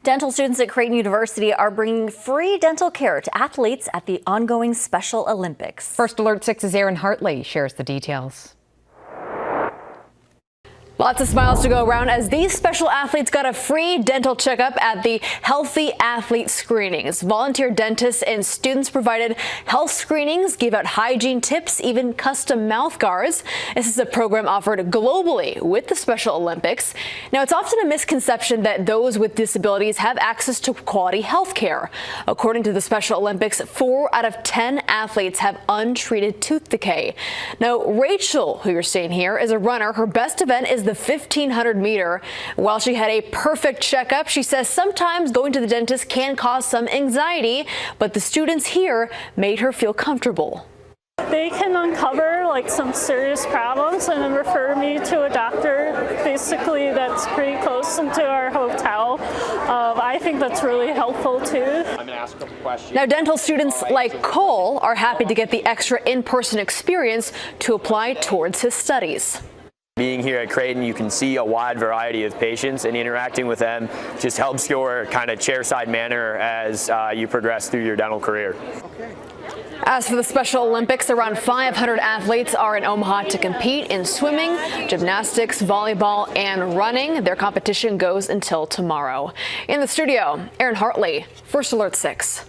Dental students at Creighton University are bringing free dental care to athletes at the ongoing Special Olympics. First Alert 6's Aaron Hartley shares the details. Lots of smiles to go around as these special athletes got a free dental checkup at the Healthy Athlete Screenings. Volunteer dentists and students provided health screenings, gave out hygiene tips, even custom mouth guards. This is a program offered globally with the Special Olympics. Now, it's often a misconception that those with disabilities have access to quality health care. According to the Special Olympics, 4 out of 10 athletes have untreated tooth decay. Now, Rachel, who you're seeing here, is a runner. Her best event is the 1,500 meter. While she had a perfect checkup, she says sometimes going to the dentist can cause some anxiety, but the students here made her feel comfortable. They can uncover some serious problems and then refer me to a doctor basically that's pretty close into our hotel. I think that's really helpful too. I'm going to ask a couple questions. Now, dental students like Cole are happy to get the extra in-person experience to apply towards his studies. Being here at Creighton, you can see a wide variety of patients, and interacting with them just helps your kind of chairside manner as you progress through your dental career. As for the Special Olympics, around 500 athletes are in Omaha to compete in swimming, gymnastics, volleyball, and running. Their competition goes until tomorrow. In the studio, Aaron Hartley, First Alert 6.